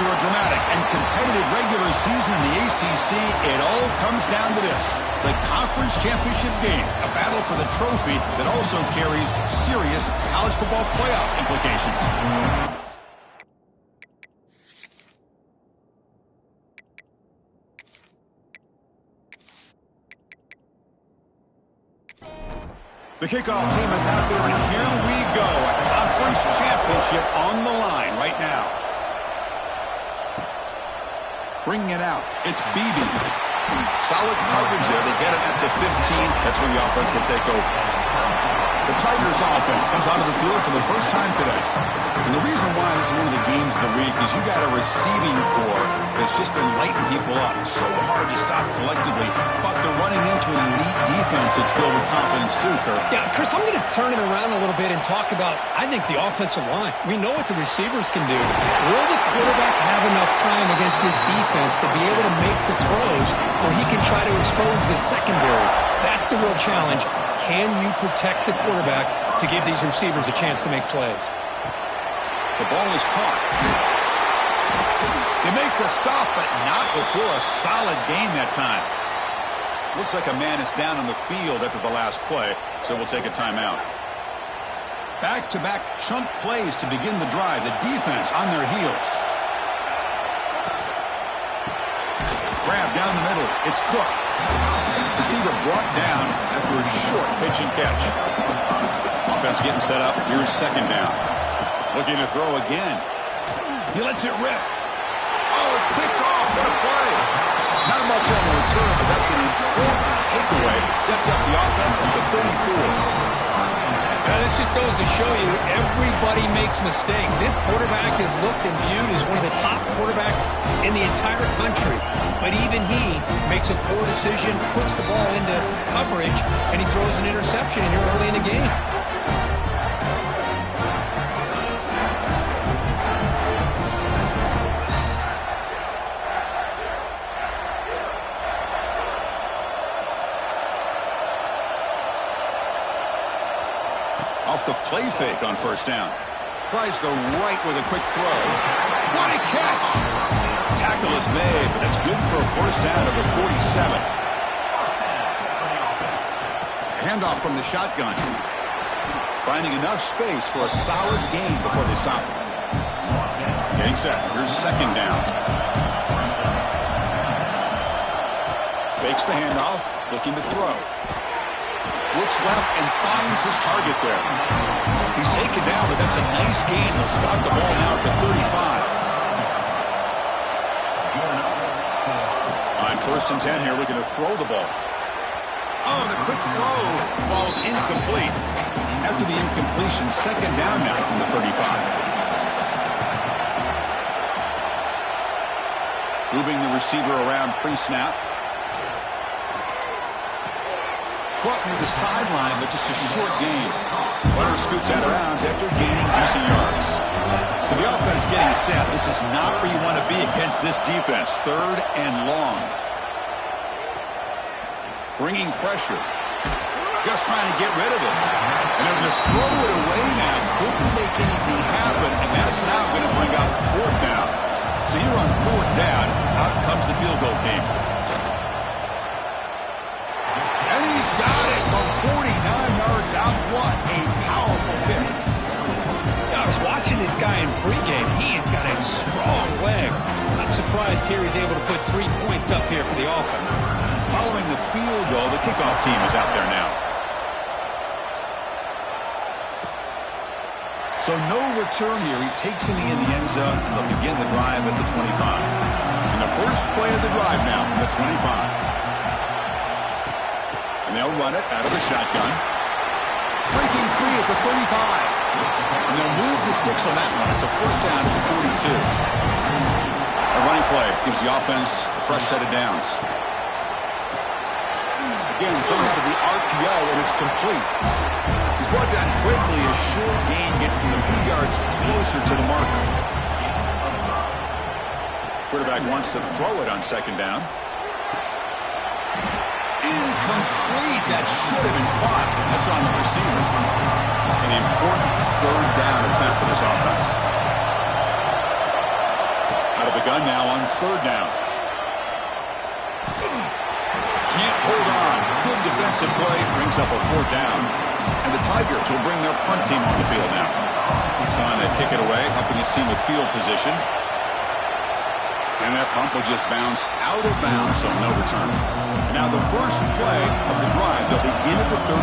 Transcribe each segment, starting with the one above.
After a dramatic and competitive regular season in the ACC, it all comes down to this: the conference championship game, a battle for the trophy that also carries serious college football playoff implications. The kickoff team is out there, and here we go. A conference championship on the line right now. Bringing it out, it's BB. Solid coverage there. They get it at the 15. That's when the offense will take over. The Tigers offense comes onto the field for the first time today. And the reason why this is one of the games of the week is you got a receiving core that's just been lighting people up. So hard to stop collectively, but they're running into an elite defense that's filled with confidence too, Kirk. Yeah, Chris, I'm going to turn it around a little bit and talk about, I think, the offensive line. We know what the receivers can do. Will the quarterback have enough time against this defense to be able to make the throws where he can try to expose the secondary? That's the real challenge. Can you protect the quarterback to give these receivers a chance to make plays? The ball is caught. They make the stop, but not before a solid gain that time. Looks like a man is down on the field after the last play, so we'll take a timeout. Back-to-back chunk plays to begin the drive. The defense on their heels. Grab down the middle. It's Cook. Receiver brought down after a short pitch and catch. Offense getting set up. Here's second down. Looking to throw again. He lets it rip. Oh, it's picked off. What a play. Not much on the return, but that's an important takeaway. Sets up the offense at the 34. This just goes to show you everybody makes mistakes. This quarterback is looked and viewed as one of the top quarterbacks in the entire country. But even he makes a poor decision, puts the ball into coverage, and he throws an interception here early in the game. Off the play fake on first down. Tries the right with a quick throw. What a catch! Tackle is made, but that's good for a first down at the 47. Handoff from the shotgun. Finding enough space for a solid gain before they stop him. Getting set. Here's second down. Fakes the handoff, looking to throw. Looks left and finds his target there. He's taken down, but that's a nice gain. He'll spot the ball now at the 35. On first and 10 here, looking to throw the ball. Oh, the quick throw falls incomplete. After the incompletion, second down now from the 35. Moving the receiver around pre-snap. Caught near the sideline, but just a short gain. Runner scoots out of bounds after gaining decent yards. So the offense getting set. This is not where you want to be against this defense. Third and long. Bringing pressure. Just trying to get rid of it. And they're going to throw it away now. Couldn't make anything happen, and that's now going to bring up fourth down. So here on fourth down, out comes the field goal team. And he's got it from 49 yards out. What a powerful pick. I was watching this guy in pregame. He has got a strong leg. Not surprised here he's able to put 3 points up here for the offense. Following the field goal, the kickoff team is out there now. So no return here. He takes it in the end zone, and they'll begin the drive at the 25. And the first play of the drive now from the 25. And they'll run it out of the shotgun. Breaking free at the 35. And they'll move the 6 on that one. It's a first down at the 42. A running play gives the offense a fresh set of downs. Again, thrown out of the RPO, and it's complete. He's brought down quickly. A short gain gets them a few yards closer to the marker. Quarterback wants to throw it on second down. Incomplete. That should have been caught. That's on the receiver. An important third down attempt for this offense. Out of the the gun now on third down. Can't hold on. Good defensive play. Brings up a fourth down. And the Tigers will bring their punt team on the field now. Time to kick it away, helping his team with field position. And that punt will just bounce out of bounds, so no return. And now the first play of the drive. They'll begin at the 38.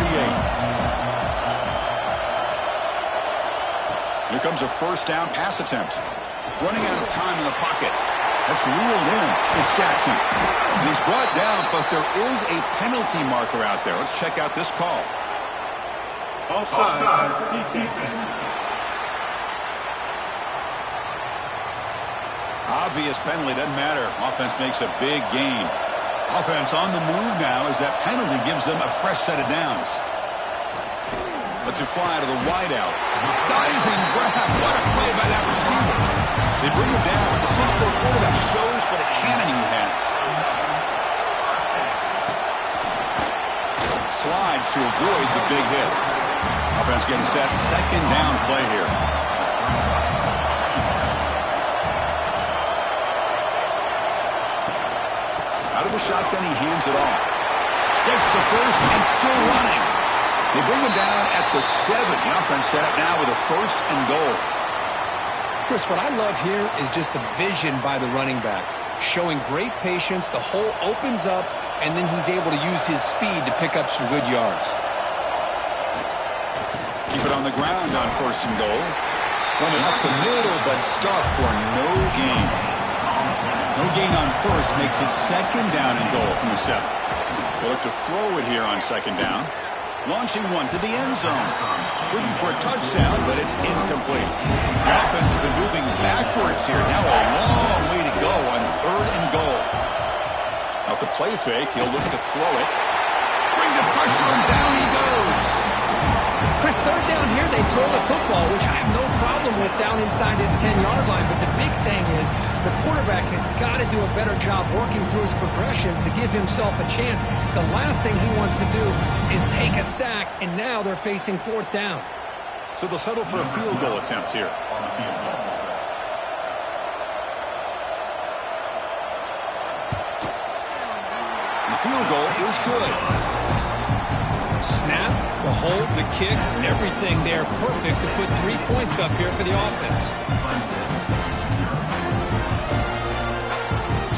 Here comes a first down pass attempt. Running out of time in the pocket. That's reeled in. It's Jackson. He's brought down, but there is a penalty marker out there. Let's check out this call. Offside. Defense. Obvious penalty, doesn't matter. Offense makes a big gain. Offense on the move now as that penalty gives them a fresh set of downs. Lets it fly to the wideout. Diving grab. What a play by that receiver. They bring him down. The sophomore quarterback shows what a cannon he has. Slides to avoid the big hit. Offense getting set. Second down play here. Out of the shotgun, he hands it off. Gets the first and still running. They bring him down at the 7. The offense set up now with a first and goal. Chris, what I love here is just the vision by the running back. Showing great patience, the hole opens up, and then he's able to use his speed to pick up some good yards. Keep it on the ground on first and goal. Running up the middle, but stuffed for no gain. No gain on first makes it second down and goal from the 7. They'll look to throw it here on second down. Launching one to the end zone. Looking for a touchdown, but it's incomplete. The offense has been moving backwards here. Now a long way to go on third and goal. Off the play fake, he'll look to throw it. Bring the pressure, and down he goes. Chris, third down here, they throw the football, which I have no problem with down inside his 10-yard line. But the big thing is the quarterback has got to do a better job working through his progressions to give himself a chance. The last thing he wants to do is take a sack, and now they're facing fourth down. So they'll settle for a field goal attempt here. The field goal is good. Snap, the hold, the kick, and everything there perfect to put 3 points up here for the offense.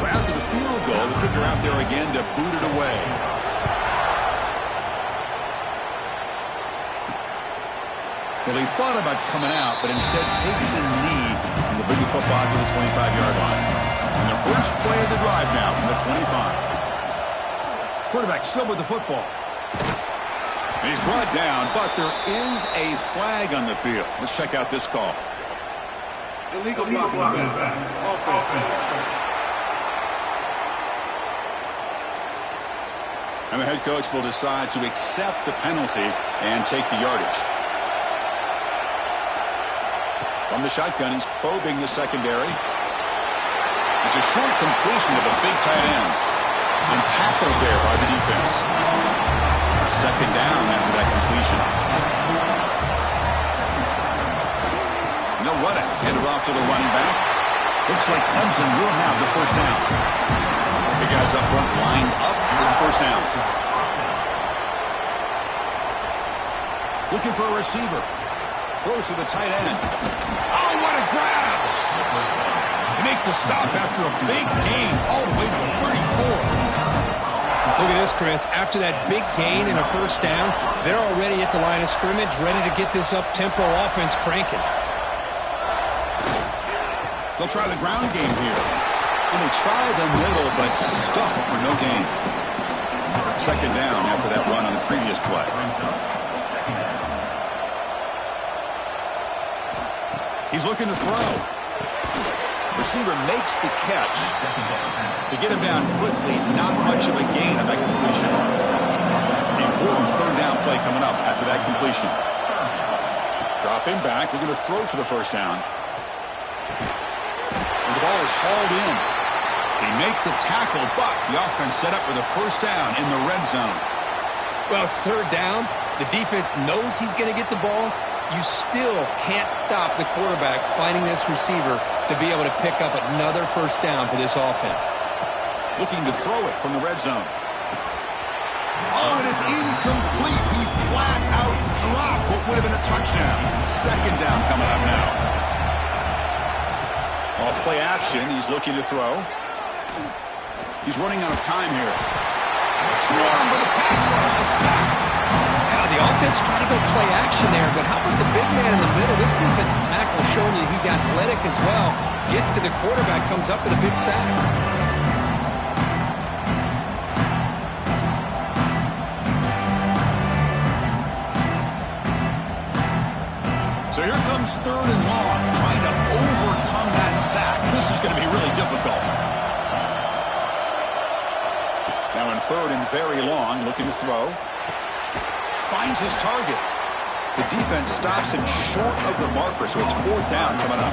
So after the field goal, the kicker out there again to boot it away. Well, he thought about coming out, but instead takes a knee and will bring the football to the 25-yard line. And the first play of the drive now from the 25. Quarterback still with the football. And he's brought down, but there is a flag on the field. Let's check out this call. Illegal blocking. And the head coach will decide to accept the penalty and take the yardage. From the shotgun, he's probing the secondary. It's a short completion of a big tight end. And tackled there by the defense. Second down after that completion. No running. Handed off to the running back. Looks like Clemson will have the first down. The guys up front lined up. It's first down. Looking for a receiver. Throws to the tight end. Oh, what a grab! They make the stop after a big gain all the way to the 34. Look at this, Chris. After that big gain and a first down, they're already at the line of scrimmage, ready to get this up-tempo offense cranking. They'll try the ground game here. And they try the middle, but stuck for no gain. Second down after that run on the previous play. He's looking to throw. Receiver makes the catch. To get him down quickly, not much of a gain on that completion. The important third down play coming up after that completion. Drop him back, looking to throw for the first down. And the ball is hauled in. They make the tackle, but the offense set up with a first down in the red zone. Well, it's third down. The defense knows he's going to get the ball. You still can't stop the quarterback finding this receiver to be able to pick up another first down for this offense. Looking to throw it from the red zone. Oh, and it's incomplete. He flat out dropped what would have been a touchdown. Second down coming up now. Off play action, he's looking to throw. He's running out of time here. Swarm with a pass rush, a sack. Now the offense tried to go play action there, but how about the big man in the middle? This defensive tackle showing you he's athletic as well. Gets to the quarterback, comes up with a big sack. So here comes third and long, trying to overcome that sack. This is going to be really difficult. Now in third and very long, looking to throw. Finds his target. The defense stops him short of the marker, so it's fourth down coming up.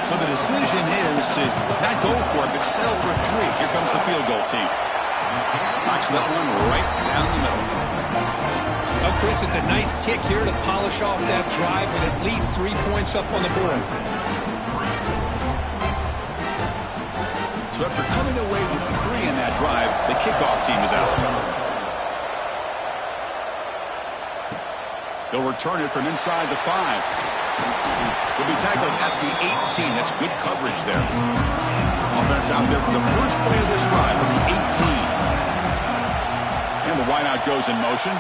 So the decision is to not go for it, but settle for 3. Here comes the field goal team. Knocks that one right down the middle. Well, Chris, it's a nice kick here to polish off that drive with at least 3 points up on the board. So after coming away with 3 in that drive, the kickoff team is out. They'll return it from inside the 5. He'll be tackled at the 18. That's good coverage there. Offense out there for the first play of this drive from the 18. And the wideout goes in motion.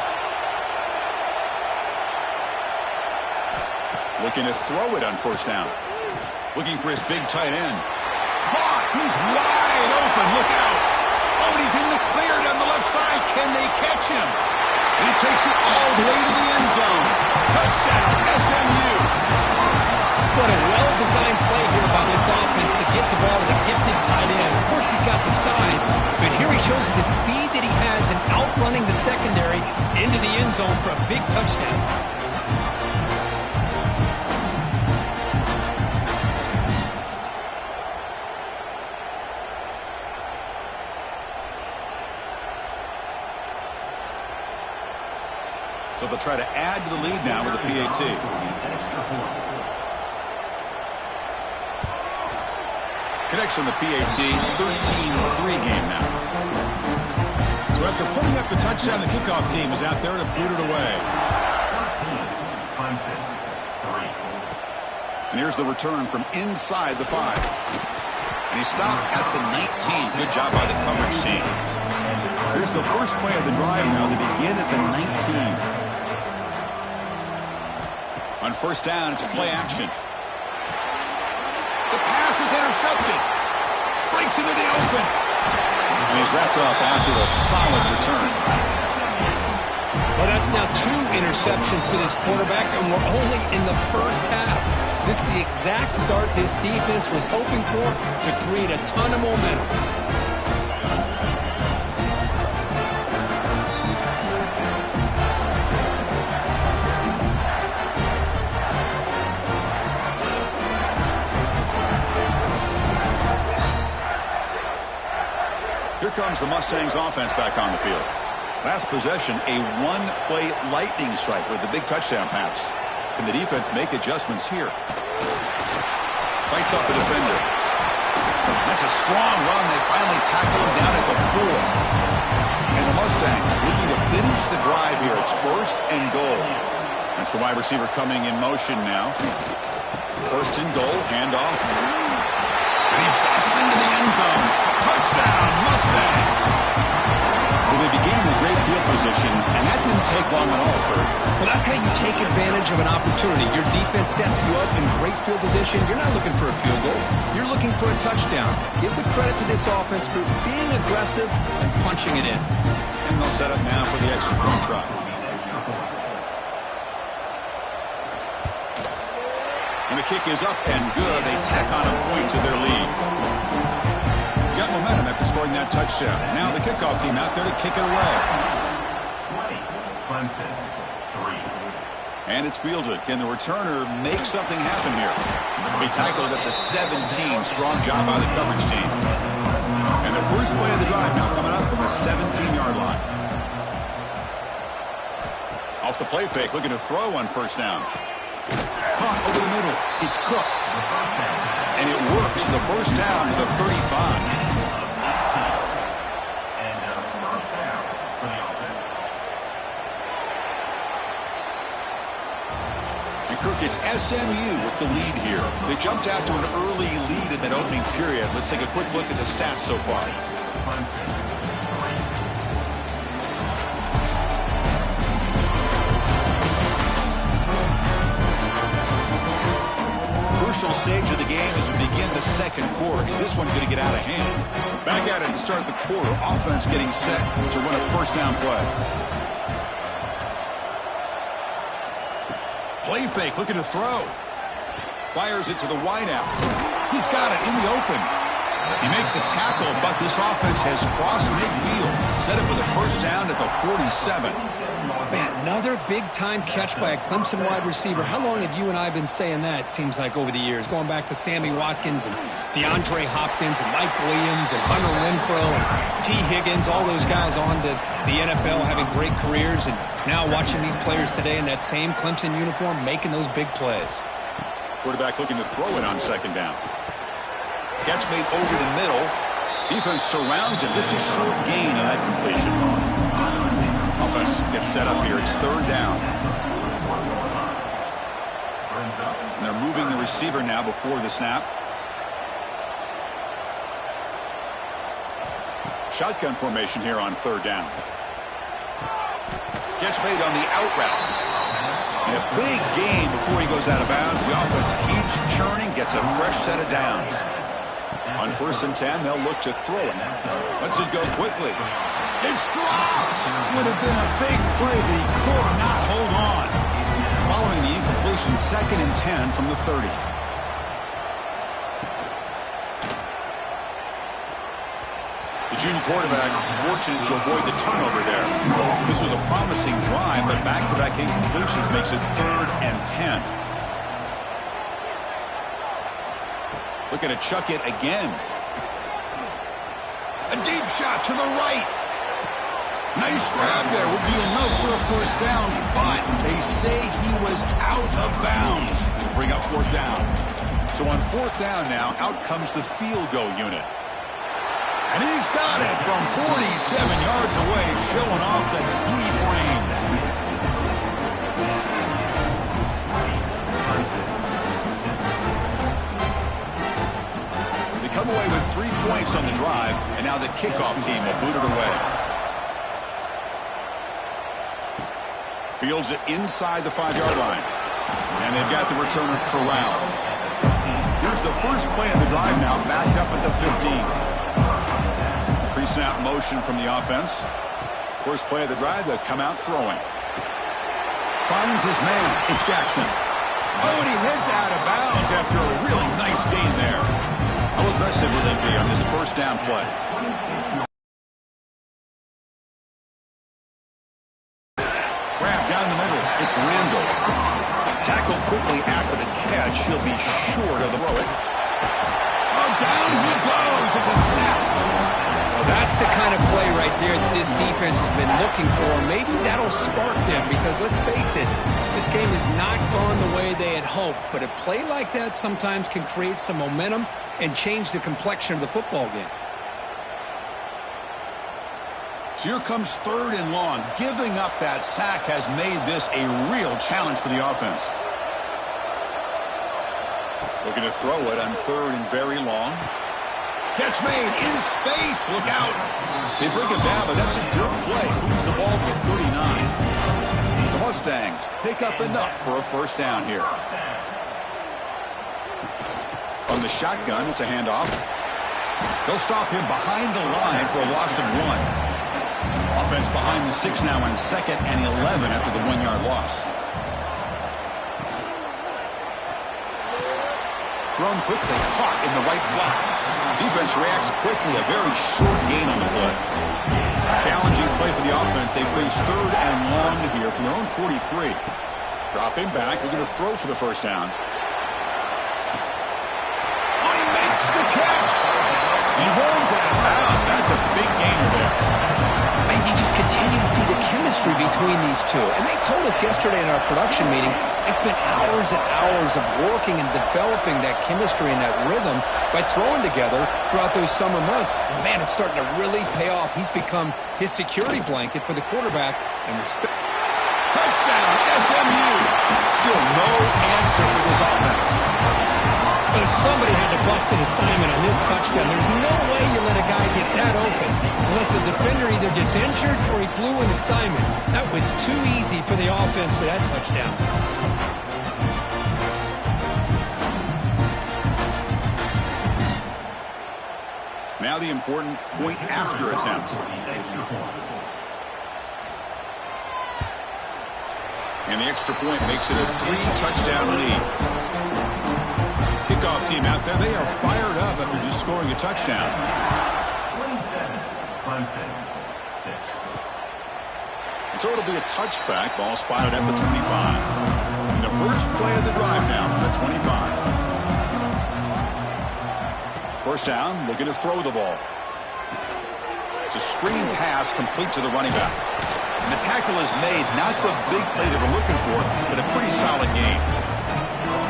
Looking to throw it on first down. Looking for his big tight end. Caught! He's wide open. Look out. Oh, and he's in the clear down the left side. Can they catch him? And he takes it all the way to the end zone. Touchdown, SMU. What a well-designed play here by this offense to get the ball to the gifted tight end. Of course, he's got the size, but here he shows you the speed that he has in outrunning the secondary into the end zone for a big touchdown. So they'll try to add to the lead now with a PAT. Connects on the PAT, 13-3 game now. So after putting up the touchdown, the kickoff team is out there to boot it away. And here's the return from inside the 5. And he stopped at the 19. Good job by the coverage team. Here's the first play of the drive now. They begin at the 19. On first down, it's play action. The pass is intercepted. Breaks into the open. And he's wrapped up after a solid return. Well, that's now 2 interceptions for this quarterback, and we're only in the first half. This is the exact start this defense was hoping for to create a ton of momentum. Here comes the Mustangs offense back on the field. Last possession, a one-play lightning strike with the big touchdown pass. Can the defense make adjustments here? Fights off a defender. That's a strong run. They finally tackle him down at the 4. And the Mustangs looking to finish the drive here. It's first and goal. That's the wide receiver coming in motion now. First and goal, handoff. And he busts into the end zone. Touchdown, Mustangs. Well, they began with great field position, and that didn't take long at all, Kurt. Well, that's how you take advantage of an opportunity. Your defense sets you up in great field position. You're not looking for a field goal. You're looking for a touchdown. Give the credit to this offense for being aggressive and punching it in. And they'll set up now for the extra point try. And the kick is up and good. They tack on a point to their lead. Got momentum after scoring that touchdown. Now the kickoff team out there to kick it away. 20, Clemson, 3. And it's fielded. Can the returner make something happen here? He tackled at the 17. Strong job by the coverage team. And the first play of the drive now coming up from the 17-yard line. Off the play fake, looking to throw on first down. Caught over the middle. It's Cook. And it works. The first down to the 35. It's SMU with the lead here. They jumped out to an early lead in that opening period. Let's take a quick look at the stats so far. Crucial stage of the game as we begin the second quarter. Is this one going to get out of hand? Back at it to start the quarter. Offense getting set to run a first down play. Play fake, looking to throw. Fires it to the wideout. He's got it in the open. He made the tackle, but this offense has crossed midfield. Set up with a first down at the 47. Man, another big-time catch by a Clemson wide receiver. How long have you and I been saying that, it seems like, over the years? Going back to Sammy Watkins and DeAndre Hopkins and Mike Williams and Hunter Renfrow and T. Higgins, all those guys on to the NFL having great careers, and now watching these players today in that same Clemson uniform making those big plays. Quarterback looking to throw it on second down. Catch made over the middle. Defense surrounds him. Just a short gain on that completion. Offense gets set up here. It's third down. And they're moving the receiver now before the snap. Shotgun formation here on third down. Catch made on the out route. And a big gain before he goes out of bounds. The offense keeps churning, gets a fresh set of downs. On 1st and 10, they'll look to throw it. Lets it go quickly. It's dropped. Would have been a big play that he could not hold on. Following the incompletion, 2nd and 10 from the 30. The junior quarterback fortunate to avoid the turnover there. This was a promising drive, but back-to-back incompletions makes it 3rd and 10. Looking to chuck it again. A deep shot to the right. Nice grab there. Would be enough for a first down, but they say he was out of bounds. Bring up 4th down. So on 4th down now, out comes the field goal unit. And he's got it from 47 yards away, showing off the deep range. Come away with 3 points on the drive, and now the kickoff team will boot it away. Fields it inside the 5-yard line. And they've got the returner corralled. Here's the first play of the drive now, backed up at the 15. Pre-snap motion from the offense. First play of the drive, they'll come out throwing. Finds his man. It's Jackson. Oh, and he heads out of bounds after a really nice gain there. How aggressive will they be on this first down play? Grab down the middle. It's Randall. Tackled quickly after the catch. He'll be short of the throw it. Oh, down he goes. It's a sack. Well, that's the kind of play right there that this defense has been looking for. Maybe that'll spark them because, let's face it, this game has not gone the way they had hoped. But a play like that sometimes can create some momentum and change the complexion of the football game. So here comes 3rd and long. Giving up that sack has made this a real challenge for the offense. Looking to throw it on 3rd and very long. Catch made in space. Look out. They bring him down, but that's a good play. Moves the ball to 39. The Mustangs pick up enough for a first down here. On the shotgun, it's a handoff. They'll stop him behind the line for a loss of 1. Offense behind the 6 now on 2nd and 11 after the 1-yard loss. Thrown quickly, caught in the right flat. Defense reacts quickly, a very short gain on the play. Challenging play for the offense. They face 3rd and long here from their own 43. Dropping back, looking to throw for the first down. The catch. He runs out of bounds. That's a big gainer there. And you just continue to see the chemistry between these these two. And they told us yesterday in our production meeting, they spent hours and hours of working and developing that chemistry and that rhythm by throwing together throughout those summer months. And, man, it's starting to really pay off. He's become his security blanket for the quarterback. And touchdown, SMU. Still no answer for this offense. But somebody had to bust an assignment on this touchdown. There's no way you let a guy get that open unless the defender either gets injured or he blew an assignment. That was too easy for the offense for that touchdown. Now the important point after attempt. And the extra point makes it a 3-touchdown lead. Kickoff team out there, they are fired up after just scoring a touchdown. 27, Clemson, 6. And so it'll be a touchback, ball spotted at the 25. And the first play of the drive now from the 25. First down, looking to throw the ball. It's a screen pass complete to the running back. And the tackle is made, not the big play that we're looking for, but a pretty solid game.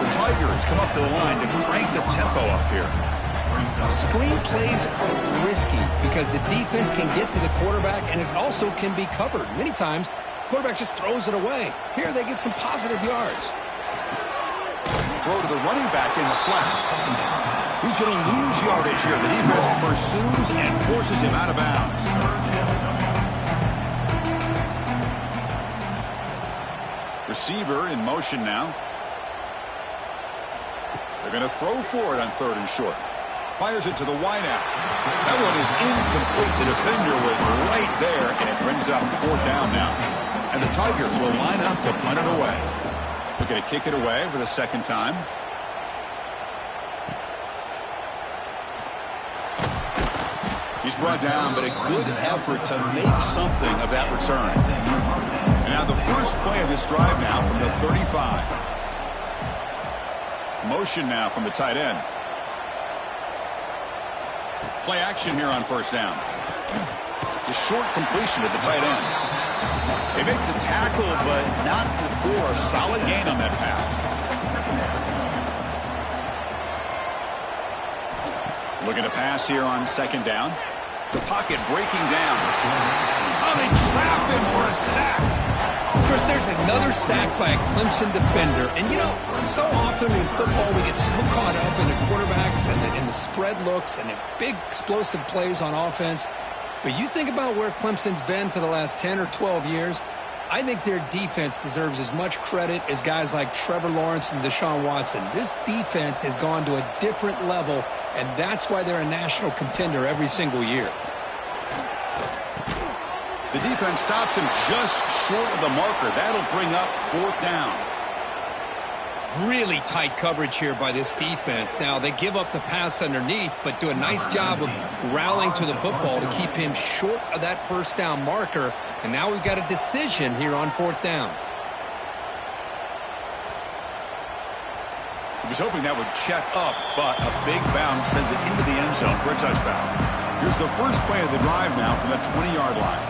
The Tigers come up to the line to crank the tempo up here. Screen plays are risky because the defense can get to the quarterback and it also can be covered. Many times, the quarterback just throws it away. Here they get some positive yards. Throw to the running back in the flat. Who's going to lose yardage here? The defense pursues and forces him out of bounds. Receiver in motion now. They're going to throw for it on 3rd and short. Fires it to the wideout. That one is incomplete. The defender was right there, and it brings up 4th down now. And the Tigers will line up to punt it away. Looking to kick it away for the 2nd time. He's brought down, but a good effort to make something of that return. And now the first play of this drive now from the 35. Motion now from the tight end. Play action here on 1st down. The short completion to the tight end. They make the tackle, but not before a solid gain on that pass. Looking to pass here on 2nd down. The pocket breaking down. Oh, they trap him for a sack. Chris, there's another sack by a Clemson defender. And, you know, so often in football we get so caught up in the quarterbacks and the spread looks and the big explosive plays on offense. But you think about where Clemson's been for the last 10 or 12 years, I think their defense deserves as much credit as guys like Trevor Lawrence and Deshaun Watson. This defense has gone to a different level, and that's why they're a national contender every single year. The defense stops him just short of the marker. That'll bring up 4th down. Really tight coverage here by this defense. Now, they give up the pass underneath, but do a nice job of rallying to the football to keep him short of that 1st down marker. And now we've got a decision here on 4th down. He was hoping that would check up, but a big bounce sends it into the end zone for a touchdown. Here's the first play of the drive now from the 20-yard line.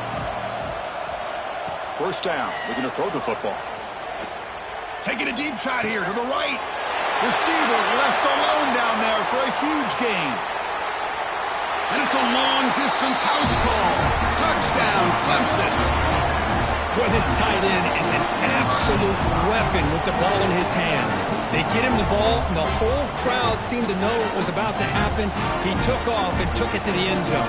1st down, looking to throw the football. Taking a deep shot here to the right. Receiver left alone down there for a huge gain. And it's a long-distance house call. Touchdown, Clemson. Boy, this tight end is an absolute weapon with the ball in his hands. They get him the ball, and the whole crowd seemed to know what was about to happen. He took off and took it to the end zone.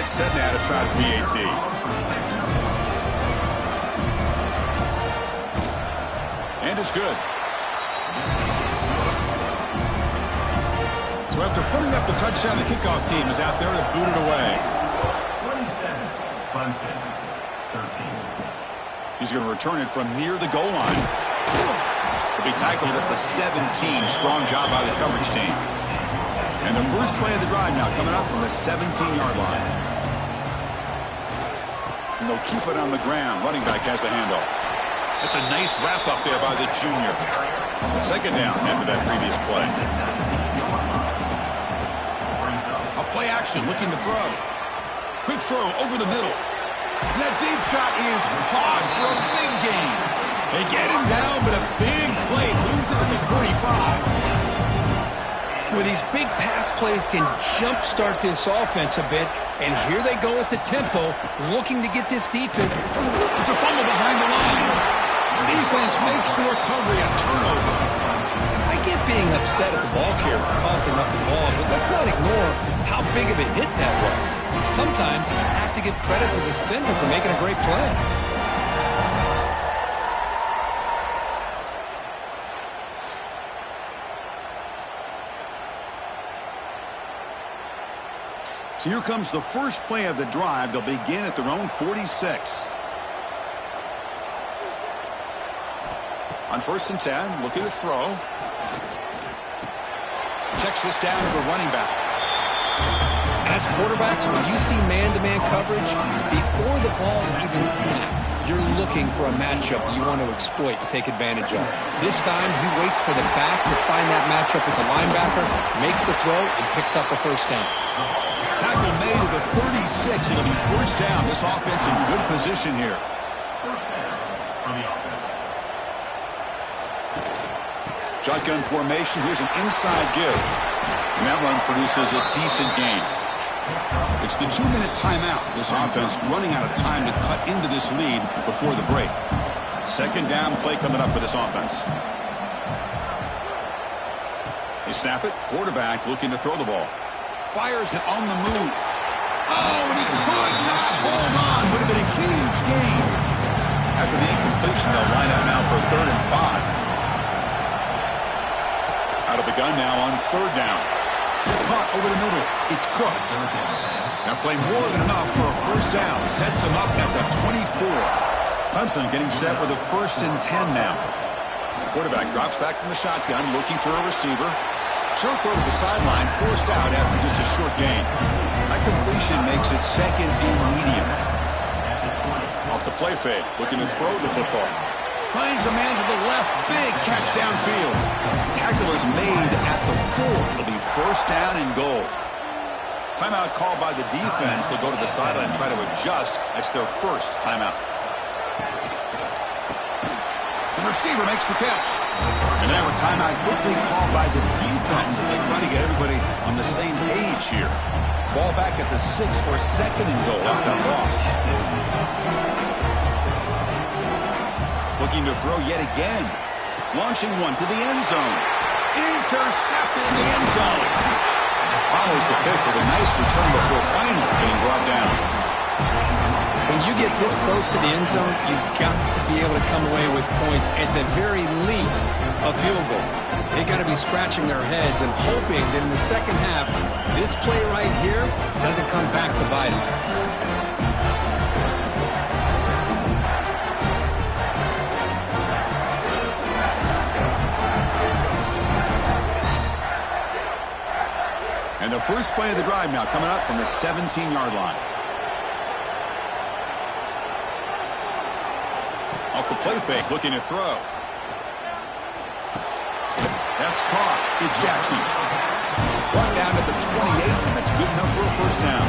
Set now to try the PAT. And it's good. So after putting up the touchdown, the kickoff team is out there to boot it away. 27, Clemson, 13. He's going to return it from near the goal line. He'll be tackled at the 17. Strong job by the coverage team. And the first play of the drive now coming up from the 17-yard line. And they'll keep it on the ground. Running back has the handoff. That's a nice wrap up there by the junior. Second down after that previous play. A play action, looking to throw. Quick throw over the middle. That deep shot is caught for a big gain. They get him down, but a big play moves it to the 45. Well, these big pass plays can jumpstart this offense a bit, and here they go at the tempo, looking to get this defense. It's a fumble behind the line. Defense makes the recovery a turnover. I get being upset at the ball carrier for coughing up the ball, but let's not ignore how big of a hit that was. Sometimes you just have to give credit to the defender for making a great play. So here comes the first play of the drive. They'll begin at their own 46. On 1st and 10, looking to throw. Checks this down to the running back. As quarterbacks, when you see man-to-man coverage, before the ball's even snapped, you're looking for a matchup you want to exploit and take advantage of. This time, he waits for the back to find that matchup with the linebacker, makes the throw, and picks up a first down. Tackle made at the 36. It'll be first down. This offense in good position here. First down for the offense. Shotgun formation. Here's an inside give. And that run produces a decent gain. It's the 2-minute timeout. This offense running out of time to cut into this lead before the break. Second down play coming up for this offense. They snap it. Quarterback looking to throw the ball. Fires it on the move. Oh, and he could not hold on. Would have been a huge gain. After the incompletion, they'll line up now for 3rd and 5. Out of the gun now on 3rd down. Caught over the middle. It's Cook. Now playing more than enough for a first down. Sets him up at the 24. Clemson getting set with a 1st and 10 now. The quarterback drops back from the shotgun, looking for a receiver. Short throw to the sideline, forced out after just a short gain. That completion makes it 2nd and medium. Off the play fake, looking to throw the football. Finds a man to the left, big catch downfield. Tackle is made at the 4. It'll be first down and goal. Timeout called by the defense. They'll go to the sideline and try to adjust. That's their first timeout. The receiver makes the catch. And now a timeout quickly called by the defense as they try to get everybody on the same page here. Ball back at the 6 or 2nd and goal after that loss. Looking to throw yet again. Launching one to the end zone. Intercepted in the end zone. Follows the pick with a nice return before finally getting brought down. When you get this close to the end zone, you've got to be able to come away with points, at the very least, a field goal. They got to be scratching their heads and hoping that in the second half, this play right here doesn't come back to bite them. And the first play of the drive now coming up from the 17-yard line. Off the play fake, looking to throw. That's caught. It's Jackson. Brought down at the 28, and that's good enough for a first down.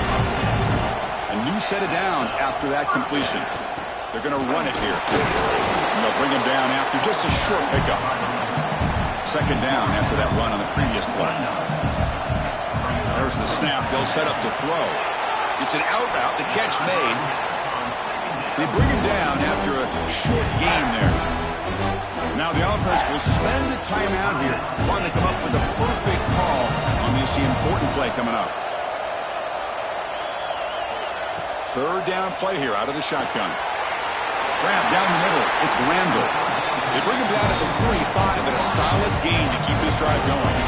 A new set of downs after that completion. They're going to run it here. And they'll bring him down after just a short pickup. Second down after that run on the previous play. There's the snap. They'll set up to throw. It's an out route. The catch made. They bring him down after a short gain there. Now the offense will spend a timeout here, wanting to come up with a perfect call on this important play coming up. 3rd down play here out of the shotgun. Grab down the middle. It's Randall. They bring him down at the 45, but a solid gain to keep this drive going.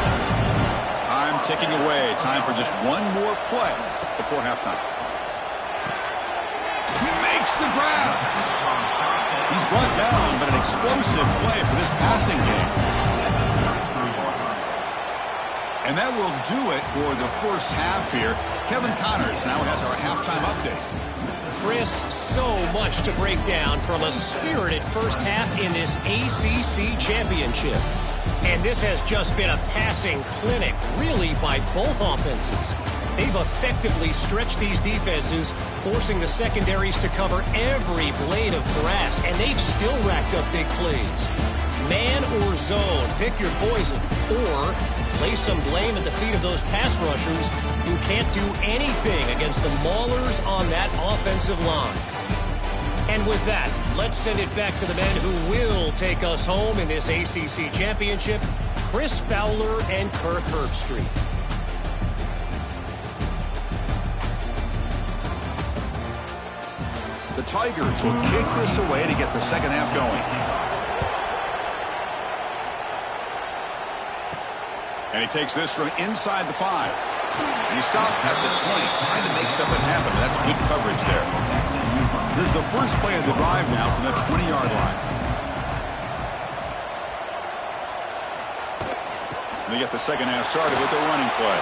Time ticking away. Time for just one more play before halftime. He makes the grab. He's brought down, but an explosive play for this passing game. And that will do it for the first half here. Kevin Connors now has our halftime update. Chris, so much to break down from a spirited first half in this ACC championship. And this has just been a passing clinic, really, by both offenses. They've effectively stretched these defenses, forcing the secondaries to cover every blade of grass, and they've still racked up big plays. Man or zone, pick your poison, or lay some blame at the feet of those pass rushers who can't do anything against the maulers on that offensive line. And with that, let's send it back to the men who will take us home in this ACC championship, Chris Fowler and Kirk Herbstreit. The Tigers will kick this away to get the second half going. And he takes this from inside the 5. And he stopped at the 20, trying to make something happen. That's good coverage there. Here's the first play of the drive now from the 20-yard line. And they get the second half started with a running play.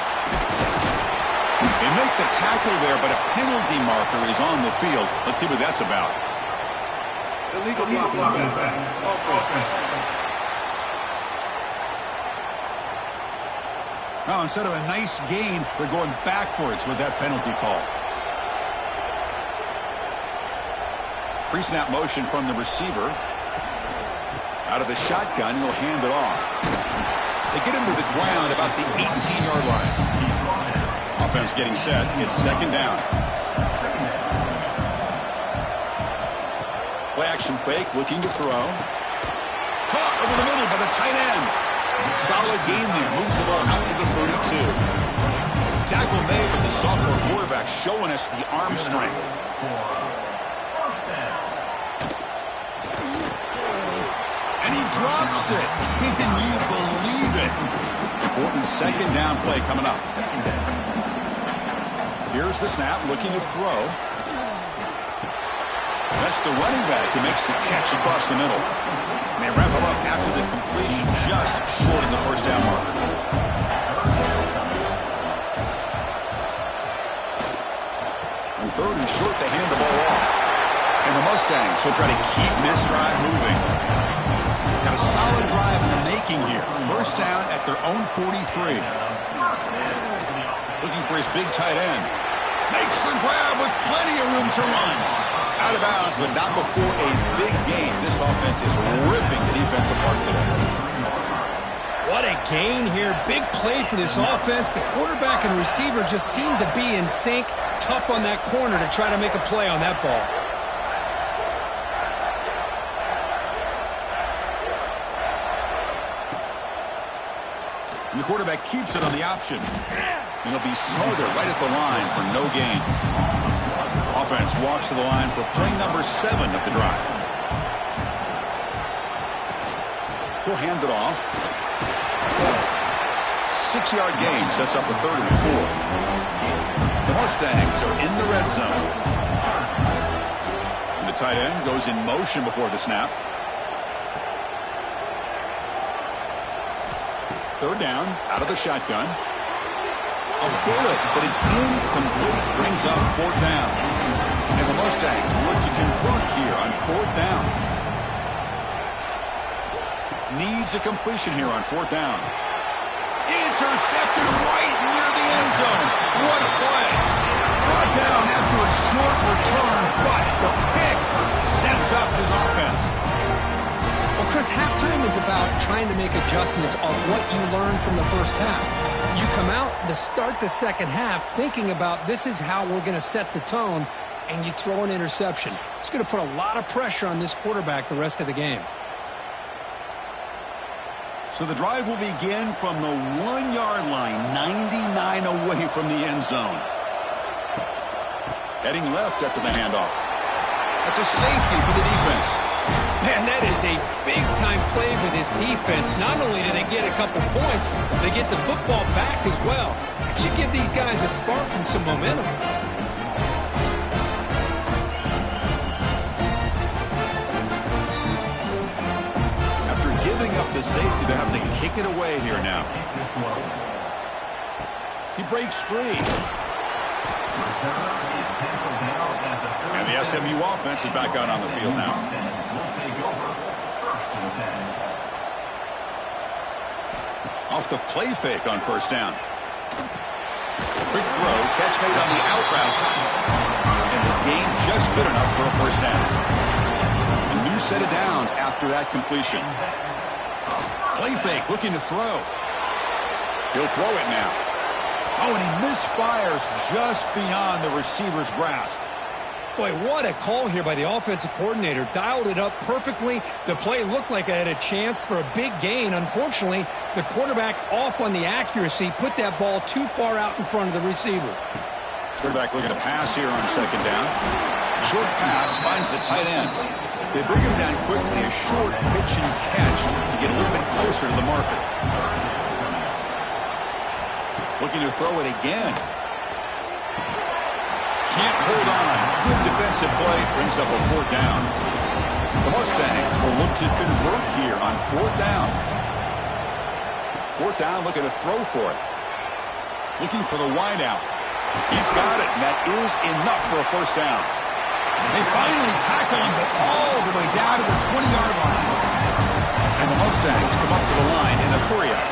They make the tackle there, but a penalty marker is on the field. Let's see what that's about. Illegal blocking back. Now, instead of a nice gain, they're going backwards with that penalty call. Pre-snap motion from the receiver. Out of the shotgun, he'll hand it off. They get him to the ground about the 18-yard line. Offense getting set. It's second down. Play action fake, looking to throw. Caught over the middle by the tight end. Solid gain there. Moves the ball out to the 32. Tackle made by the sophomore quarterback, showing us the arm strength. And he drops it. Can you believe it? Important second down play coming up. Here's the snap, looking to throw. That's the running back who makes the catch across the middle. And they wrap him up after the completion, just short of the first down marker. On third and short, they hand the ball off. And the Mustangs will try to keep this drive moving. Got a solid drive in the making here. First down at their own 43. Looking for his big tight end. Makes the grab with plenty of room to run. Out of bounds, but not before a big gain. This offense is ripping the defense apart today. What a gain here. Big play for this offense. The quarterback and receiver just seem to be in sync. Tough on that corner to try to make a play on that ball. And the quarterback keeps it on the option. And he'll be smothered right at the line for no gain. Offense walks to the line for play number 7 of the drive. He'll hand it off. 6-yard gain sets up a 3rd and 4. The Mustangs are in the red zone. And the tight end goes in motion before the snap. 3rd down, out of the shotgun. A bullet, but it's incomplete. Brings up 4th down. And the Mustangs look to confront here on 4th down. Needs a completion here on 4th down. Intercepted right near the end zone. What a play. Brought down after a short return, but the pick sets up his offense. Well, Chris, halftime is about trying to make adjustments off what you learned from the first half. You come out to start the second half thinking about this is how we're going to set the tone, and you throw an interception. It's going to put a lot of pressure on this quarterback the rest of the game. So the drive will begin from the 1-yard line, 99 away from the end zone. Heading left after the handoff. That's a safety for the defense. Man, that is a big-time play for this defense. Not only do they get a couple points, they get the football back as well. It should give these guys a spark and some momentum. After giving up the safety, they have to kick it away here now. He breaks free. And And the SMU offense is back out on the field now. Will take over 1st and 10. Off the play fake on first down. Quick throw, catch made on the out route. And the gain just good enough for a first down. A new set of downs after that completion. Play fake, looking to throw. He'll throw it now. Oh, and he misfires just beyond the receiver's grasp. Boy, what a call here by the offensive coordinator. Dialed it up perfectly. The play looked like it had a chance for a big gain. Unfortunately, the quarterback off on the accuracy, put that ball too far out in front of the receiver. Quarterback looking to pass here on second down. Short pass finds the tight end. They bring him down quickly, a short pitch and catch to get a little bit closer to the marker. Looking to throw it again. Can't hold on. Good defensive play. Brings up a fourth down. The Mustangs will look to convert here on fourth down. Fourth down, looking to throw for it. Looking for the wideout. He's got it, and that is enough for a first down. They finally tackle him, but all the way down to the 20-yard line. And the Mustangs come up to the line in a hurry-up.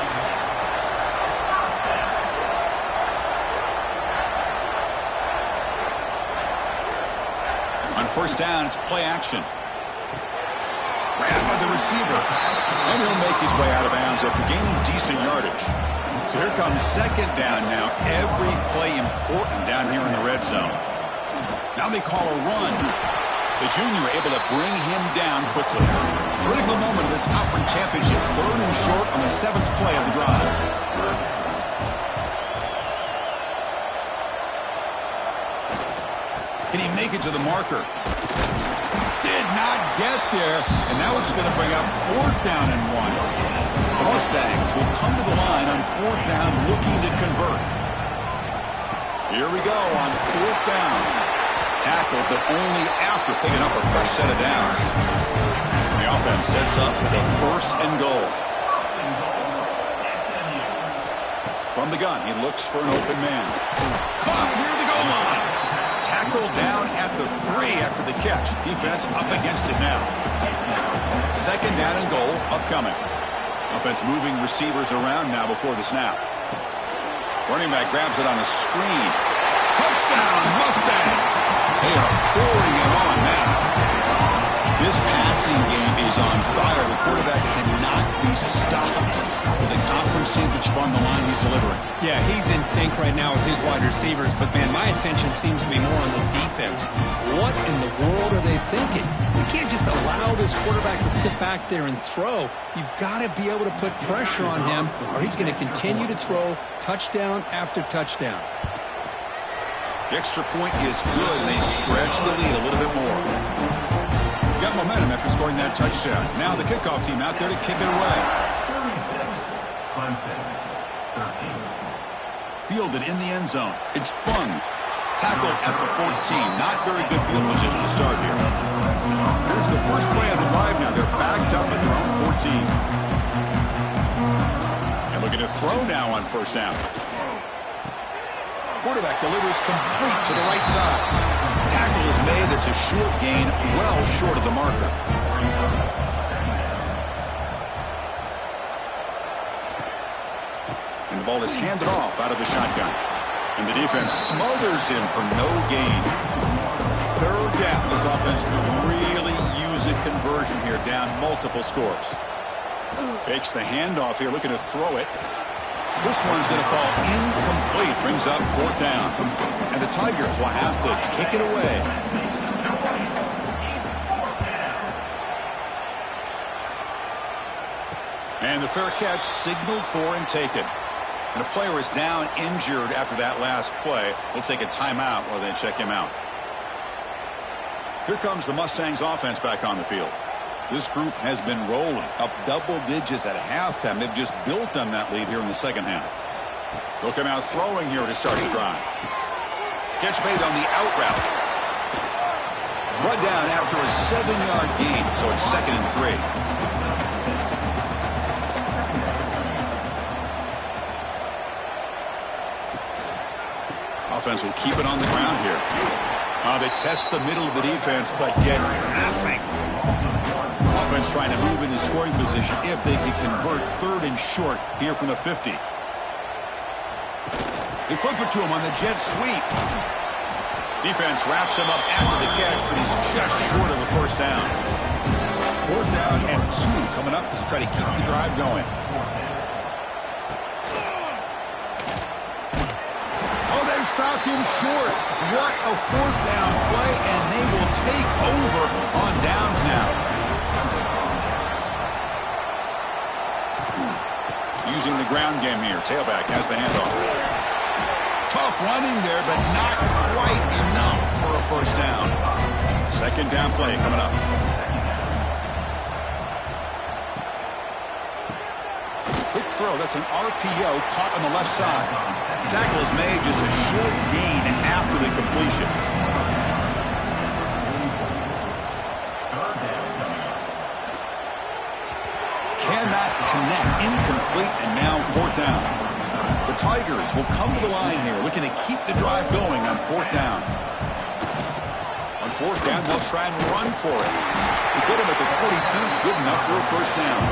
On first down, it's play action. Grabbed by the receiver. And he'll make his way out of bounds after gaining decent yardage. So here comes second down now. Every play important down here in the red zone. Now they call a run. The junior able to bring him down quickly. Critical moment of this conference championship. 3rd and short on the 7th play of the drive. Can he make it to the marker? Did not get there. And now it's going to bring up 4th down and 1. The Mustangs will come to the line on 4th down looking to convert. Here we go on 4th down. Tackled, but only after picking up a fresh set of downs. The offense sets up with a 1st and goal. From the gun, he looks for an open man. Caught near the goal line. Tackled down at the 3 after the catch. Defense up against it now. 2nd down and goal upcoming. Offense moving receivers around now before the snap. Running back grabs it on a screen. Touchdown, Mustangs! They are pouring it on now. This passing game is on fire. The quarterback cannot be stopped with a conference championship on the line he's delivering. Yeah, he's in sync right now with his wide receivers, but, man, my attention seems to be more on the defense. What in the world are they thinking? You can't just allow this quarterback to sit back there and throw. You've got to be able to put pressure on him, or he's going to continue to throw touchdown after touchdown. The extra point is good, and they stretch the lead a little bit more. Got momentum after scoring that touchdown. Now the kickoff team out there to kick it away. 36, Clemson, 13. Fielded in the end zone. It's Fung. Tackled at the 14. Not very good field position to start here. Here's the first play of the drive now. They're backed up at their own 14. And looking to throw now on first down. Quarterback delivers complete to the right side. Tackle is made. That's a short gain, well short of the marker. And the ball is handed off out of the shotgun. And the defense smothers him for no gain. 3rd down. This offense could really use a conversion here, down multiple scores. Fakes the handoff here, looking to throw it. This one's going to fall incomplete. Brings up 4th down. And the Tigers will have to kick it away. And the fair catch signaled for and taken. And a player is down injured after that last play. We'll take a timeout while they check him out. Here comes the Mustangs offense back on the field. This group has been rolling up double digits at halftime. They've just built on that lead here in the second half. They'll come out throwing here to start the drive. Catch made on the out route. Run down after a 7-yard gain, so it's 2nd and 3. Offense will keep it on the ground here. They test the middle of the defense, but get nothing. Offense trying to move into scoring position if they can convert 3rd and short here from the 50. They flip it to him on the jet sweep. Defense wraps him up after the catch, but he's just short of a first down. 4th down and 2 coming up to try to keep the drive going. Oh, they've stopped him short. What a 4th down play, and they will take over on downs now. Using the ground game here. Tailback has the handoff. Tough running there, but not quite enough for a first down. 2nd down play coming up. Quick throw. That's an RPO caught on the left side. Tackle is made, just a short gain after the completion. Cannot connect. Incomplete, and now 4th down. The Tigers will come to the line here, looking to keep the drive going on 4th down. On 4th down, they'll try and run for it. They get him at the 42, good enough for a first down.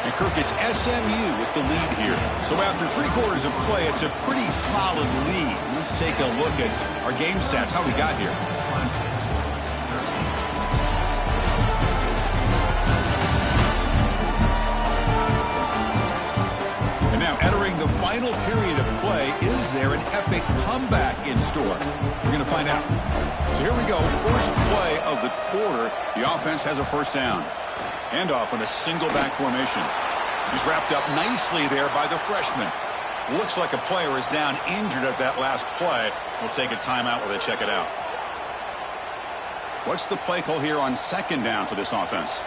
And Kirk, it's SMU with the lead here. So after 3/4 of play, it's a pretty solid lead. Let's take a look at our game stats, how we got here. Entering the final period of play, is there an epic comeback in store? We're going to find out. So here we go. First play of the quarter. The offense has a first down. Handoff on a single back formation. He's wrapped up nicely there by the freshman. Looks like a player is down injured at that last play. We'll take a timeout while they check it out. What's the play call here on 2nd down for this offense?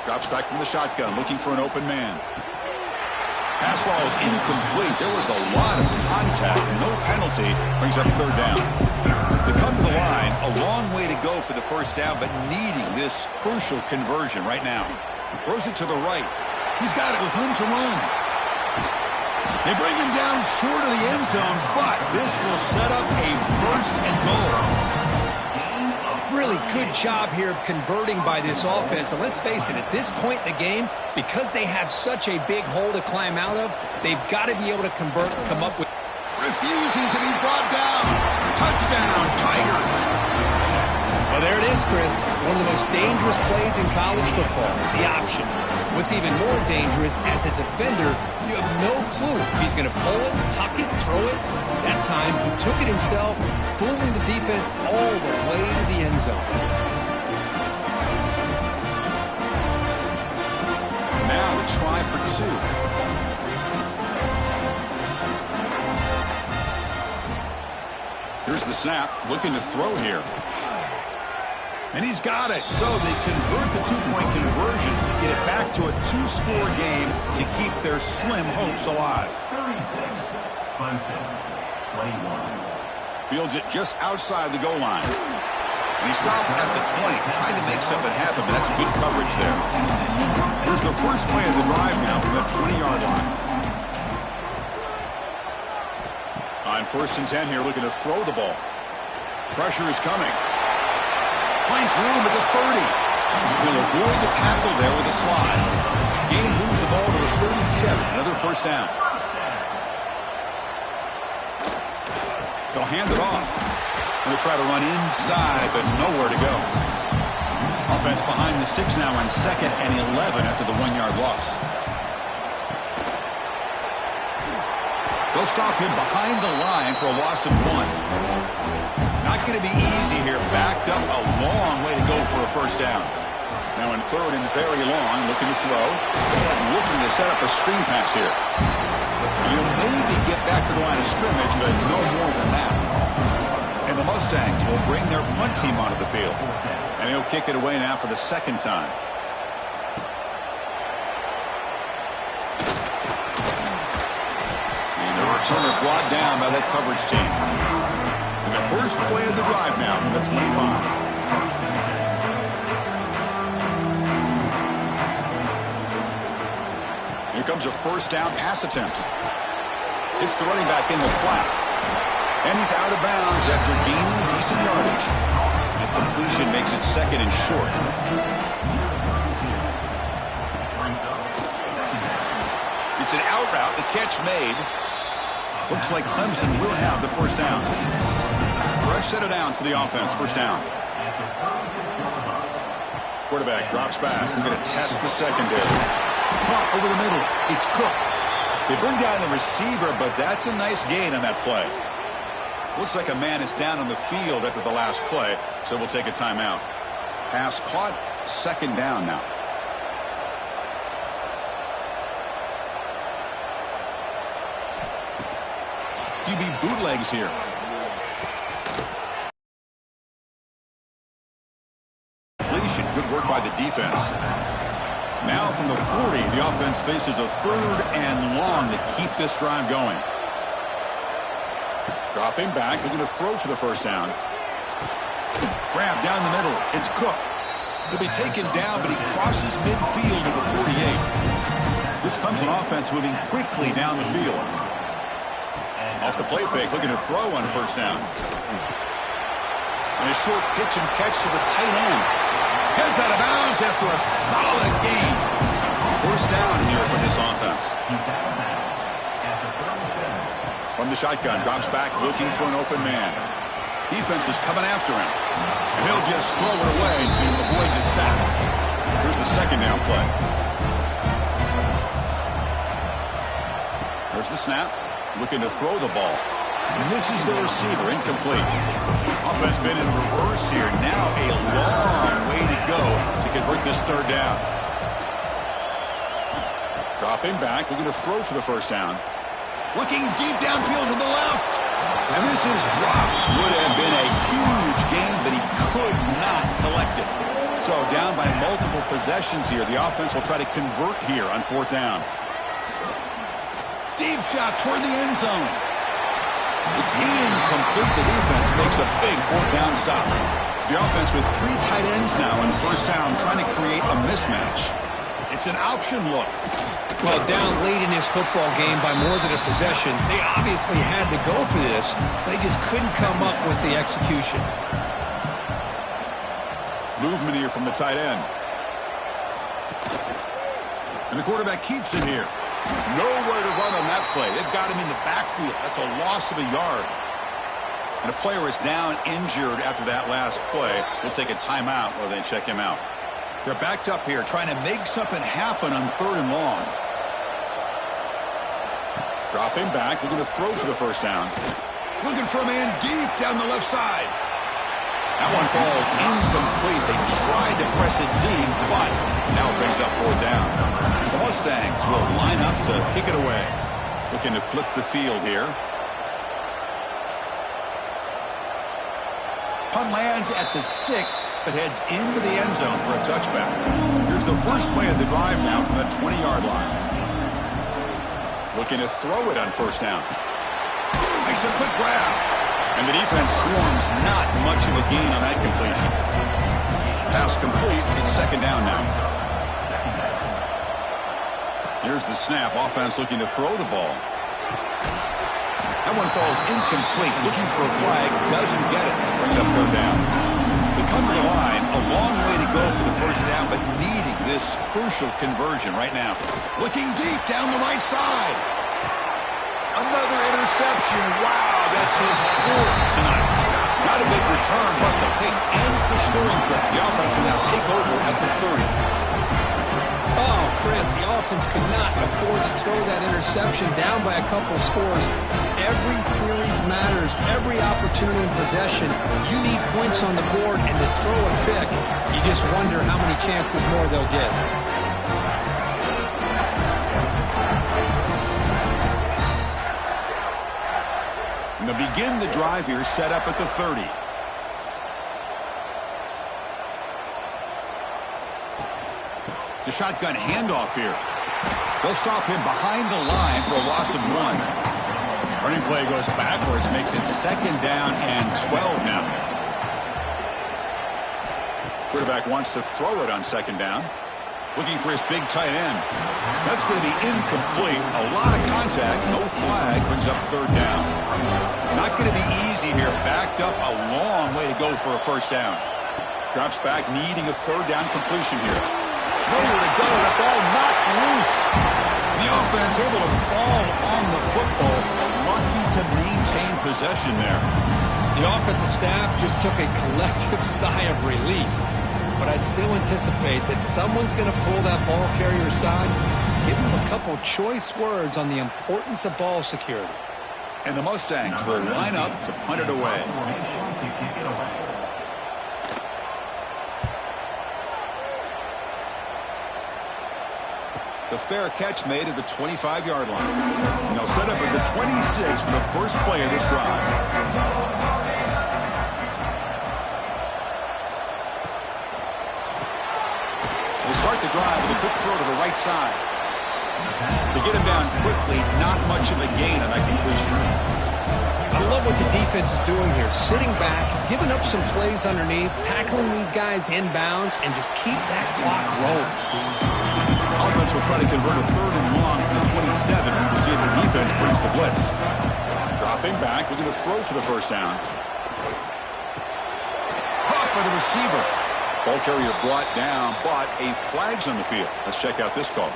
Drops back from the shotgun, looking for an open man. Pass ball is incomplete. There was a lot of contact. No penalty. Brings up 3rd down. They come to the line. A long way to go for the first down, but needing this crucial conversion right now. Throws it to the right. He's got it with room to run. They bring him down short of the end zone, but this will set up a 1st and goal. Really good job here of converting by this offense. And let's face it, at this point in the game, because they have such a big hole to climb out of, they've got to be able to convert and come up with. Refusing to be brought down. Touchdown, Tigers. Well, there it is, Chris. One of the most dangerous plays in college football, the option. What's even more dangerous, as a defender, you have no clue if he's going to pull it, tuck it, throw it. That time, he took it himself, fooling the defense all the way to the end zone. Now the try for 2. Here's the snap, looking to throw here. And he's got it. So they convert the 2-point conversion, get it back to a 2-score game to keep their slim hopes alive. 36, Clemson, 21. Fields it just outside the goal line. And he stopped at the 20, trying to make something happen, but that's good coverage there. Here's the first play of the drive now from the 20-yard line. On 1st and 10 here, looking to throw the ball. Pressure is coming. Finds room at the 30. He'll avoid the tackle there with a slide. Gain moves the ball to the 37. Another first down. They'll hand it off. Going to try to run inside, but nowhere to go. Offense behind the 6 now on 2nd and 11 after the 1-yard loss. They'll stop him behind the line for a loss of 1. Not going to be easy here. Backed up a long way to go for a first down. Now in 3rd and very long, looking to throw. Looking to set up a screen pass here. You'll maybe get back to the line of scrimmage, but no more than that. And the Mustangs will bring their punt team onto the field. And he'll kick it away now for the 2nd time. And the returner brought down by that coverage team. And the first play of the drive now from the 25. They comes a first down pass attempt. It's the running back in the flat. And he's out of bounds after gaining decent yardage. And completion makes it second and short. It's an out route. The catch made. Looks like Clemson will have the first down. Fresh set of downs for the offense. First down. Quarterback drops back. We're going to test the secondary. Caught over the middle. It's Cook. They bring down the receiver, but that's a nice gain on that play. Looks like a man is down on the field after the last play, so we'll take a timeout. Pass caught. Second down now. QB bootlegs here. Completion. Good work by the defense. Now from the 40, the offense faces a third and long to keep this drive going. Dropping back, looking to throw for the first down. Grab down the middle. It's Cook. He'll be taken down, but he crosses midfield to the 48. This Clemson offense moving quickly down the field. Off the play fake, looking to throw on first down. And a short pitch and catch to the tight end. Heads out of bounds after a solid gain. First down here for this offense. From the shotgun, drops back, looking for an open man. Defense is coming after him. And he'll just throw it away to avoid the sack. Here's the second down play. There's the snap. Looking to throw the ball. Misses the receiver. Incomplete. Offense been in reverse here. Now a long way to go to convert this third down. Dropping back. Looking to throw for the first down. Looking deep downfield to the left. And this is dropped. Would have been a huge gain, but he could not collect it. So down by multiple possessions here. The offense will try to convert here on fourth down. Deep shot toward the end zone. It's incomplete. The defense makes a big fourth down stop. The offense with three tight ends now in first down, trying to create a mismatch. It's an option look. Well, down late in this football game by more than a possession, they obviously had to go for this. They just couldn't come up with the execution. Movement here from the tight end. And the quarterback keeps it here. Nowhere to run on that play. They've got him in the backfield. That's a loss of a yard. And a player is down injured after that last play. We'll take a timeout while they check him out. They're backed up here trying to make something happen on third and long. Dropping back, looking to throw for the first down. Looking for a man deep down the left side. That one falls incomplete. They tried to press it deep, but now it brings up fourth down. The Mustangs will line up to kick it away. Looking to flip the field here. Punt lands at the 6, but heads into the end zone for a touchback. Here's the first play of the drive now from the 20-yard line. Looking to throw it on first down. Makes a quick grab. And the defense swarms. Not much of a gain on that completion. Pass complete. It's second down now. Here's the snap. Offense looking to throw the ball. That one falls incomplete. Looking for a flag. Doesn't get it. Brings up third down. They come to the line. A long way to go for the first down, but needing this crucial conversion right now. Looking deep down the right side. Another interception. Wow, that's his fourth tonight. Not a big return, but the pick ends the scoring threat. The offense will now take over at the 30. Oh, Chris, the offense could not afford to throw that interception down by a couple scores. Every series matters. Every opportunity in possession. You need points on the board, and to throw a pick, you just wonder how many chances more they'll get. And they'll begin the drive here, set up at the 30. The shotgun handoff here. They'll stop him behind the line for a loss of 1. Running play goes backwards, makes it second down and 12 now. Quarterback wants to throw it on second down. Looking for his big tight end. That's going to be incomplete. A lot of contact. No flag. Brings up third down. Not going to be easy here. Backed up a long way to go for a first down. Drops back, needing a third down completion here. Nowhere to go. The ball knocked loose. The offense able to fall on the football. Lucky to maintain possession there. The offensive staff just took a collective sigh of relief. But I'd still anticipate that someone's going to pull that ball carrier aside, give him a couple choice words on the importance of ball security. And the Mustangs will line up to punt it away. The fair catch made at the 25-yard line. And they'll set up at the 26 for the first play of this drive. Start the drive with a quick throw to the right side. To get him down quickly, not much of a gain on that completion. I love what the defense is doing here. Sitting back, giving up some plays underneath, tackling these guys inbounds, and just keep that clock rolling. Offense will try to convert a third and long to the 27. We'll see if the defense brings the blitz. Dropping back, looking to throw for the first down. Caught by the receiver. Ball carrier brought down, but a flag's on the field. Let's check out this call.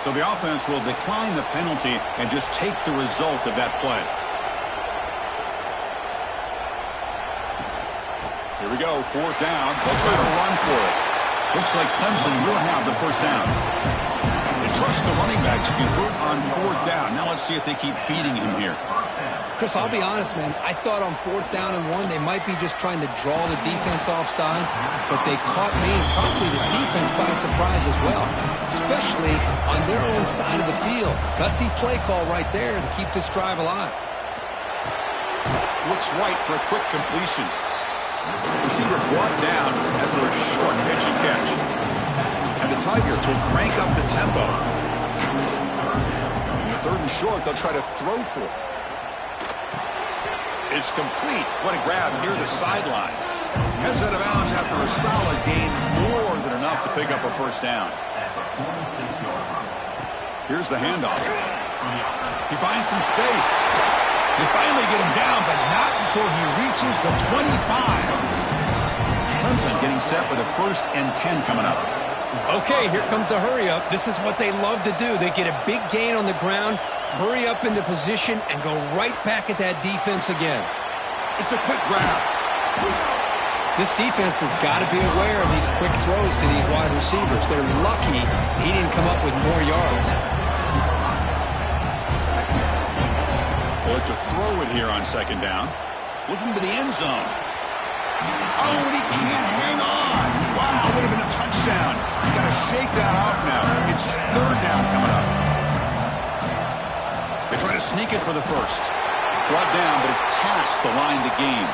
So the offense will decline the penalty and just take the result of that play. Here we go, fourth down. They'll try to run for it. Looks like Clemson will have the first down. Trust the running back to convert on fourth down. Now let's see if they keep feeding him here. Chris, I'll be honest, man. I thought on fourth down and 1, they might be just trying to draw the defense off sides, but they caught me and probably the defense by surprise as well, especially on their own side of the field. Gutsy play call right there to keep this drive alive. Looks right for a quick completion. Receiver brought down after a short pitch and catch. And the Tigers will crank up the tempo. In the third and short, they'll try to throw for it. It's complete. What a grab near the sideline. Heads out of bounds after a solid gain, more than enough to pick up a first down. Here's the handoff. He finds some space. They finally get him down, but not before he reaches the 25. Clemson getting set with a 1st and 10 coming up. Okay, here comes the hurry up. This is what they love to do. They get a big gain on the ground, hurry up into position, and go right back at that defense again. It's a quick grab. This defense has got to be aware of these quick throws to these wide receivers. They're lucky he didn't come up with more yards. Well, to throw it here on second down. Looking to the end zone. Oh, and he can't hang on. Wow, would have been a touchdown. You got to shake that off now. It's third down coming up. They try to sneak it for the first. Brought down, but it's past the line to gain.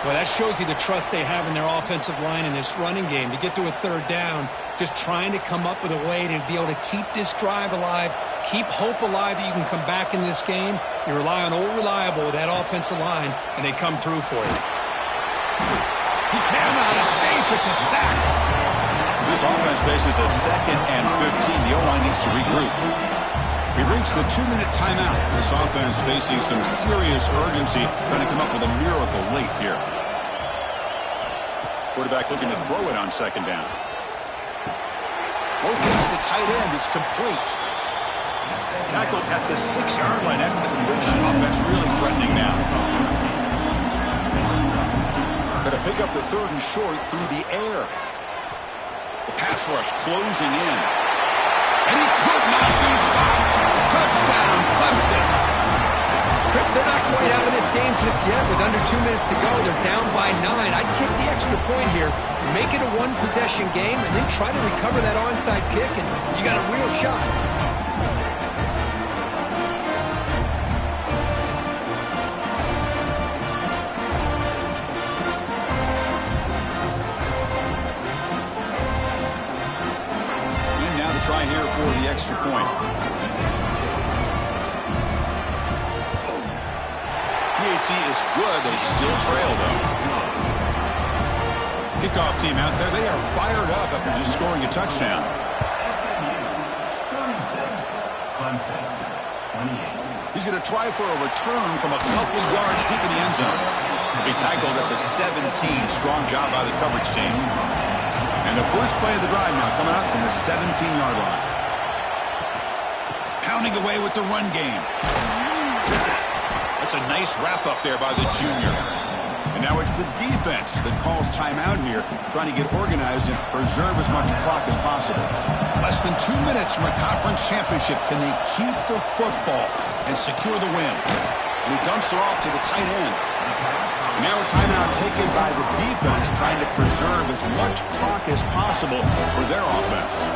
Well, that shows you the trust they have in their offensive line in this running game. To get to a third down, just trying to come up with a way to be able to keep this drive alive, keep hope alive that you can come back in this game. You rely on Old Reliable with that offensive line, and they come through for you. He cannot escape. It's a sack. This offense faces a 2nd and 15. The O-line needs to regroup. We've reached the 2-minute timeout. This offense facing some serious urgency, trying to come up with a miracle late here. Quarterback looking to throw it on second down. Locates the tight end. It's complete. Tackled at the 6-yard line after the completion. Offense really threatening now. Going to pick up the third and short through the air. The pass rush closing in. And he could not be stopped. Touchdown, Clemson. Chris, they're not quite out of this game just yet. With under 2 minutes to go, they're down by 9. I'd kick the extra point here, make it a one-possession game, and then try to recover that onside kick, and you got a real shot. Try here for the extra point. accuracy is good. They still trail, though. Kickoff team out there. They are fired up after just scoring a touchdown. SMU 36, Clemson 28. He's going to try for a return from a couple yards deep in the end zone. He tackled at the 17. Strong job by the coverage team. And the first play of the drive now coming up from the 17-yard line. Pounding away with the run game. That's a nice wrap up there by the junior. And now it's the defense that calls timeout here, trying to get organized and preserve as much clock as possible. Less than 2 minutes from a conference championship. Can they keep the football and secure the win? And he dumps it off to the tight end. And now a timeout taken by the defense, trying to preserve as much clock as possible for their offense.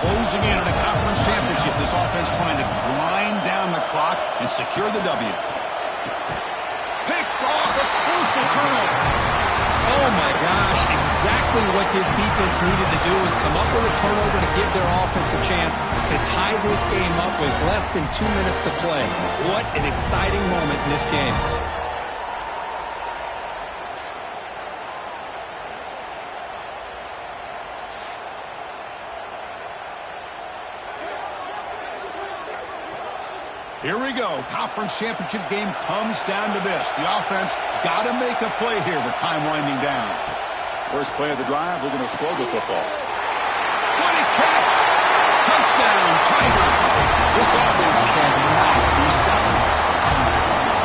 Closing in on a conference championship, this offense trying to grind down the clock and secure the W. Picked off, a crucial turnover. Oh, my gosh. Exactly what this defense needed to do was come up with a turnover to give their offense a chance to tie this game up with less than 2 minutes to play. What an exciting moment in this game. Here we go. Conference championship game comes down to this. The offense got to make a play here with time winding down. First play of the drive, they're going to throw the football. What a catch! Touchdown, Tigers! This offense cannot be stopped.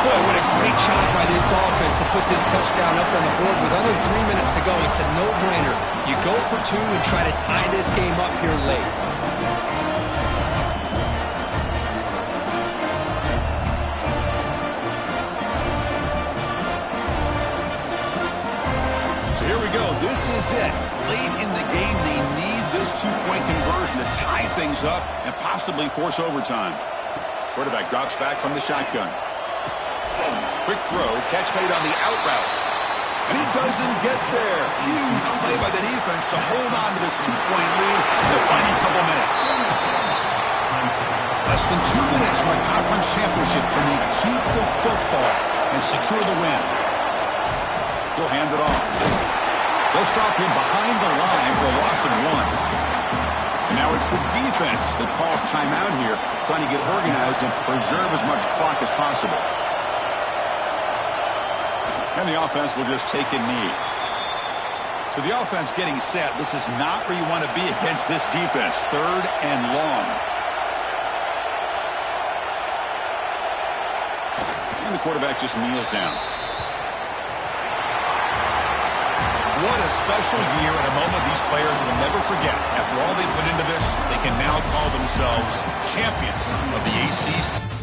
Boy, what a great job by this offense to put this touchdown up on the board with under 3 minutes to go. It's a no-brainer. You go for two and try to tie this game up here late. This is it. Late in the game, they need this two-point conversion to tie things up and possibly force overtime. Quarterback drops back from the shotgun. Quick throw, catch made on the out route. And he doesn't get there. Huge play by the defense to hold on to this two-point lead in the final couple minutes. Less than 2 minutes from a conference championship. Can they keep the football and secure the win? He'll hand it off. They'll stop him behind the line for a loss of 1. And now it's the defense that calls timeout here, trying to get organized and preserve as much clock as possible. And the offense will just take a knee. So the offense getting set. This is not where you want to be against this defense. 3rd and long. And the quarterback just kneels down. What a special year and a moment these players will never forget. After all they put into this, they can now call themselves champions of the ACC.